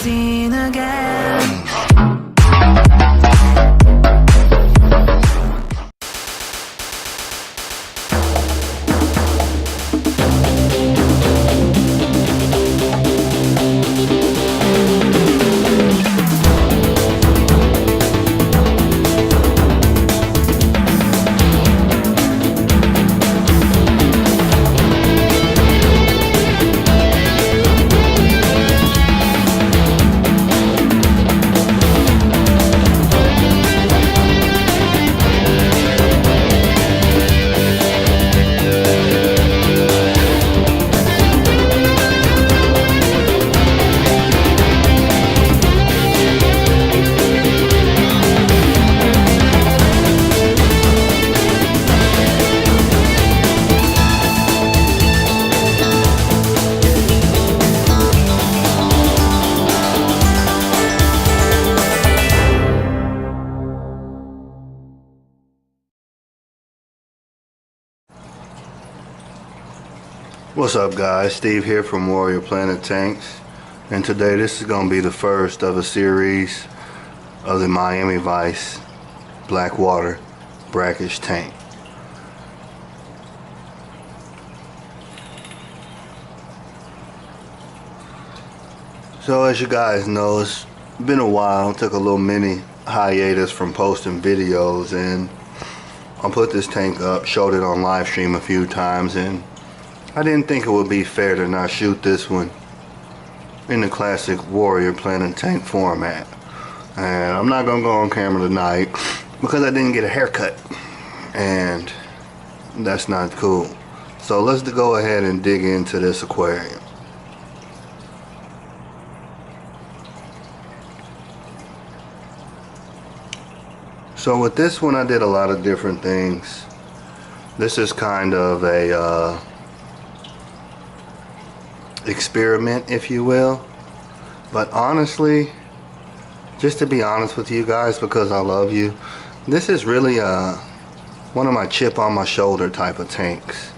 seen again. What's up guys, Steve here from Warrior Planet Tanks, and today this is going to be the first of a series of the Miami Vice Blackwater Brackish tank. So as you guys know, it's been a while. Took a little mini hiatus from posting videos, and I put this tank up, showed it on live stream a few times, and I didn't think it would be fair to not shoot this one in the classic Warrior Planet Tank format. And I'm not gonna go on camera tonight because I didn't get a haircut, and that's not cool. So let's go ahead and dig into this aquarium. So with this one I did a lot of different things. This is kind of a experiment, if you will, but honestly, just to be honest with you guys, because I love you, this is really one of my chip on my shoulder type of tanks.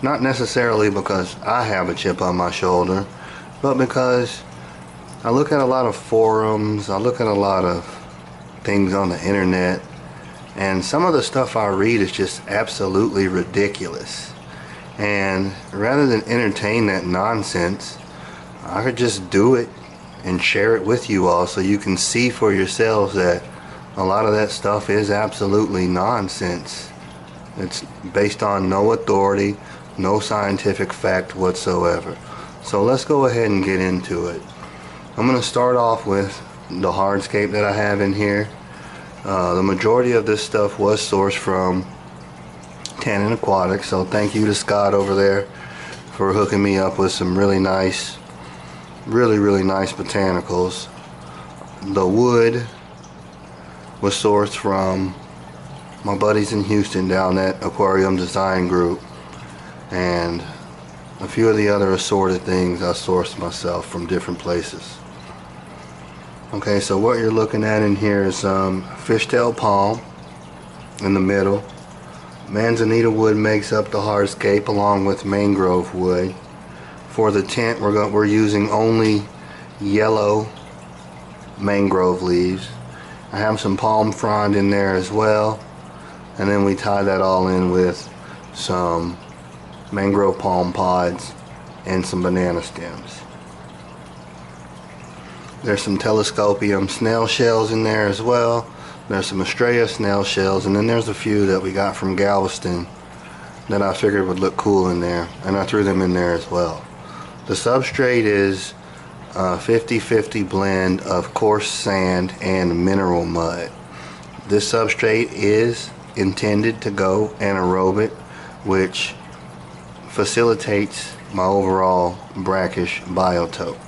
Not necessarily because I have a chip on my shoulder, but because I look at a lot of forums, I look at a lot of things on the internet, and some of the stuff I read is just absolutely ridiculous. And rather than entertain that nonsense, I could just do it and share it with you all so you can see for yourselves that a lot of that stuff is absolutely nonsense. It's based on no authority, no scientific fact whatsoever. So let's go ahead and get into it. I'm going to start off with the hardscape that I have in here. The majority of this stuff was sourced from Tannin Aquatics, so thank you to Scott over there for hooking me up with some really nice botanicals. The wood was sourced from my buddies in Houston down at Aquarium Design Group, and a few of the other assorted things I sourced myself from different places. Okay, so what you're looking at in here is fishtail palm in the middle. Manzanita wood makes up the hardscape along with mangrove wood. For the tent, we're using only yellow mangrove leaves. I have some palm frond in there as well, and then we tie that all in with some mangrove palm pods and some banana stems. There's some telescopium snail shells in there as well. There's some Estrella snail shells, and then there's a few that we got from Galveston that I figured would look cool in there, and I threw them in there as well. The substrate is a 50-50 blend of coarse sand and mineral mud. This substrate is intended to go anaerobic, which facilitates my overall brackish biotope.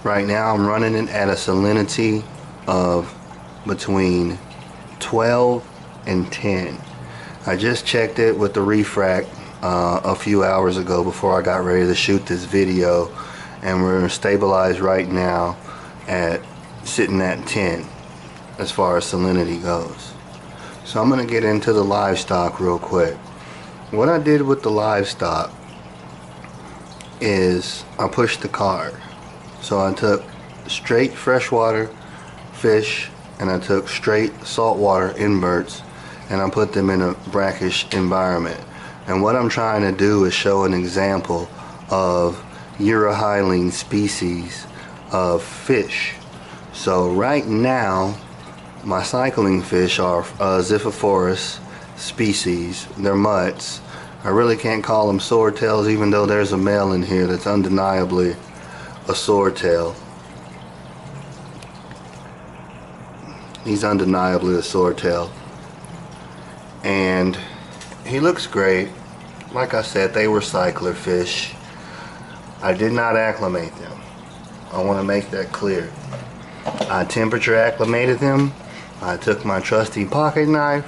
Right now I'm running it at a salinity of between 12 and 10. I just checked it with the refract a few hours ago before I got ready to shoot this video, and we're stabilized right now at sitting at 10 as far as salinity goes. So I'm going to get into the livestock real quick. What I did with the livestock is I pushed the card. So I took straight freshwater fish and I took straight saltwater inverts and I put them in a brackish environment. And what I'm trying to do is show an example of urohyaline species of fish. So right now my cycling fish are Xiphophorus species. They're mutts. I really can't call them swordtails, even though there's a male in here that's undeniably a swordtail. He's undeniably a swordtail. And he looks great. Like I said, they were cycler fish. I did not acclimate them. I want to make that clear. I temperature acclimated them. I took my trusty pocket knife.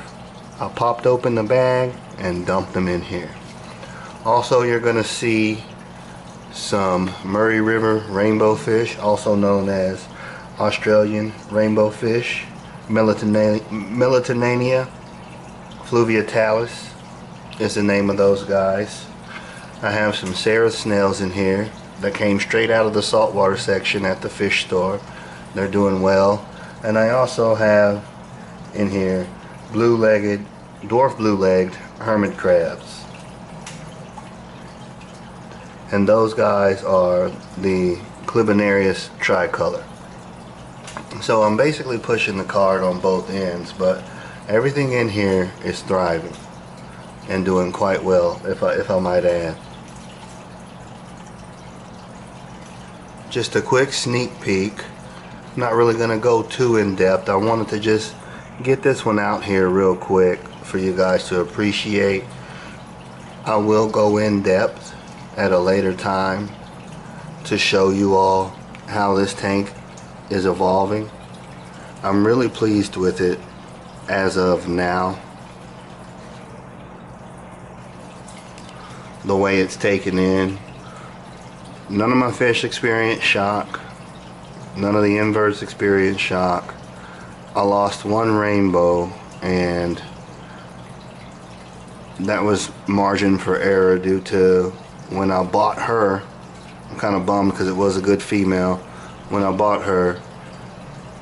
I popped open the bag and dumped them in here. Also, you're going to see some Murray River rainbow fish, also known as Australian rainbow fish, Melanotaenia Fluviatilis is the name of those guys. I have some cerith snails in here that came straight out of the saltwater section at the fish store. They're doing well. And I also have in here dwarf blue-legged hermit crabs. And those guys are the Clibanarus tricolor. So I'm basically pushing the card on both ends, but everything in here is thriving and doing quite well, if I might add. Just a quick sneak peek. Not really going to go too in depth. I wanted to just get this one out here real quick for you guys to appreciate. I will go in depth at a later time to show you all how this tank is evolving. I'm really pleased with it as of now. The way it's taken in. None of my fish experience shock. None of the inverts experience shock. I lost one rainbow, and that was margin for error due to when I bought her. I'm kind of bummed because it was a good female. When I bought her,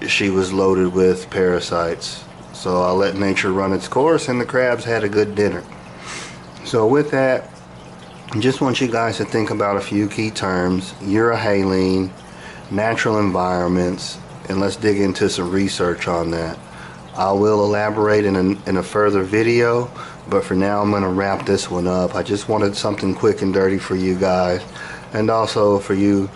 she was loaded with parasites. So I let nature run its course and the crabs had a good dinner. So with that, I just want you guys to think about a few key terms: urohyaline, natural environments, and let's dig into some research on that. I will elaborate in a further video, but for now I'm going to wrap this one up. I just wanted something quick and dirty for you guys, and also for you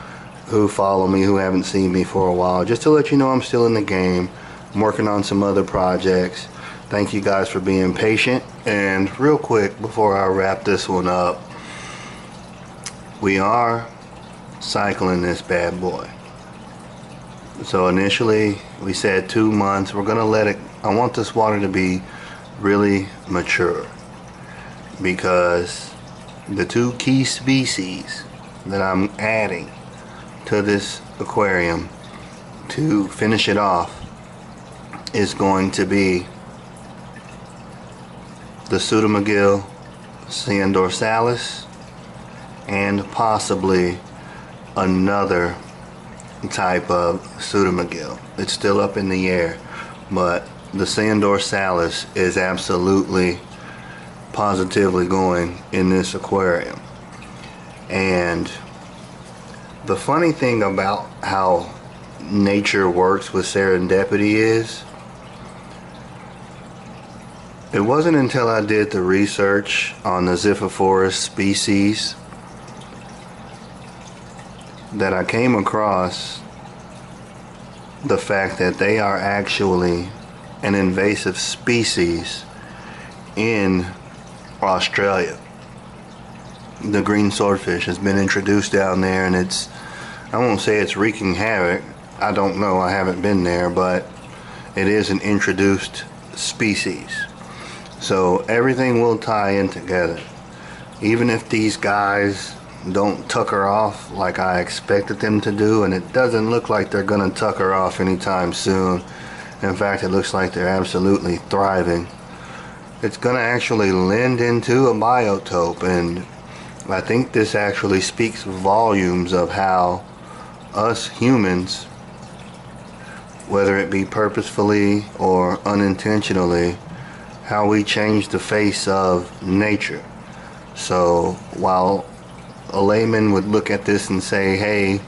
who follow me who haven't seen me for a while, just to let you know I'm still in the game. I'm working on some other projects. Thank you guys for being patient. And real quick before I wrap this one up, we are cycling this bad boy. So initially we said 2 months. We're gonna let it, I want this water to be really mature, because the two key species that I'm adding to this aquarium to finish it off is going to be the pseudomagil dorsalis and possibly another type of pseudomagil. It's still up in the air, but the dorsalis is absolutely positively going in this aquarium. And the funny thing about how nature works with serendipity is, it wasn't until I did the research on the Xiphophorus species that I came across the fact that they are actually an invasive species in Australia. The green swordfish has been introduced down there, and it's, I won't say it's wreaking havoc. I don't know, I haven't been there, but it is an introduced species. So everything will tie in together. Even if these guys don't tucker off like I expected them to do, and it doesn't look like they're gonna tucker off anytime soon. In fact, it looks like they're absolutely thriving. It's gonna actually lend into a biotope, and I think this actually speaks volumes of how us humans, whether it be purposefully or unintentionally, how we change the face of nature. So while a layman would look at this and say, hey,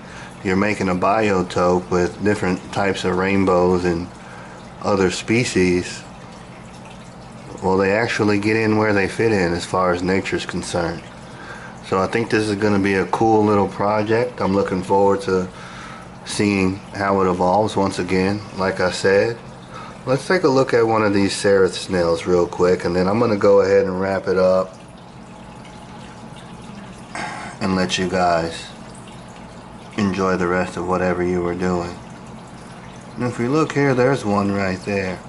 you're making a biotope with different types of rainbows and other species, well, they actually get in where they fit in as far as nature's concerned. So I think this is going to be a cool little project. I'm looking forward to seeing how it evolves once again. Like I said, let's take a look at one of these cerith snails real quick, and then I'm going to go ahead and wrap it up and let you guys enjoy the rest of whatever you were doing. And if you look here, there's one right there.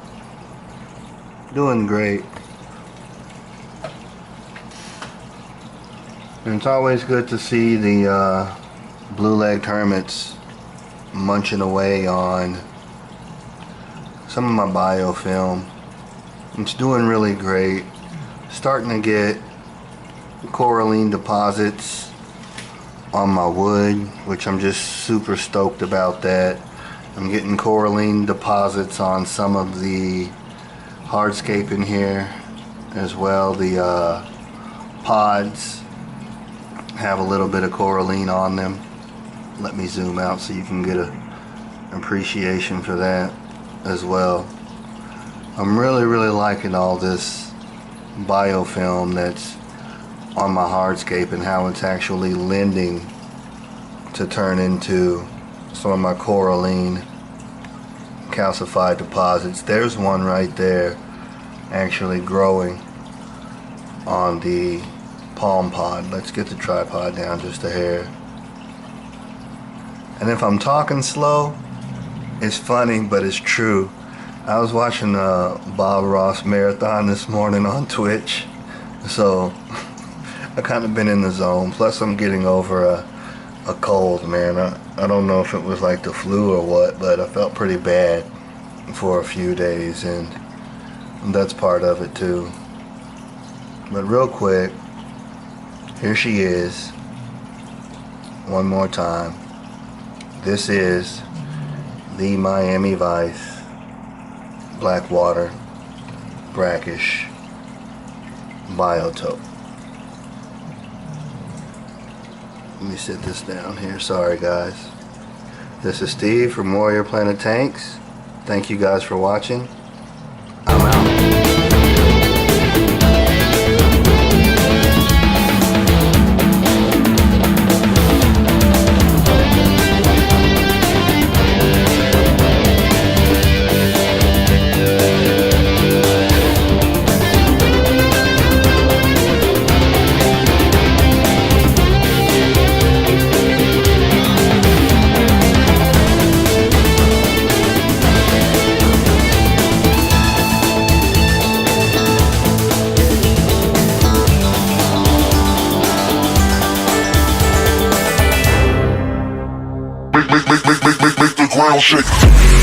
Doing great. And it's always good to see the blue-legged hermits munching away on some of my biofilm. It's doing really great. Starting to get coralline deposits on my wood, which I'm just super stoked about that. I'm getting coralline deposits on some of the hardscape in here as well. The pods have a little bit of coralline on them. Let me zoom out so you can get an appreciation for that as well. I'm really liking all this biofilm that's on my hardscape and how it's actually lending to turn into some of my coralline calcified deposits. There's one right there actually growing on the palm pod. Let's get the tripod down just a hair. And if I'm talking slow, it's funny, but it's true. I was watching a Bob Ross marathon this morning on Twitch, so I kind of been in the zone. Plus I'm getting over a cold, man. I don't know if it was like the flu or what, but I felt pretty bad for a few days, and that's part of it too. But real quick, here she is, one more time. This is the Miami Vice Blackwater Brackish Biotope. Let me sit this down here. Sorry guys. This is Steve from Warrior Planet Tanks. Thank you guys for watching. I'm out. Make the ground shake.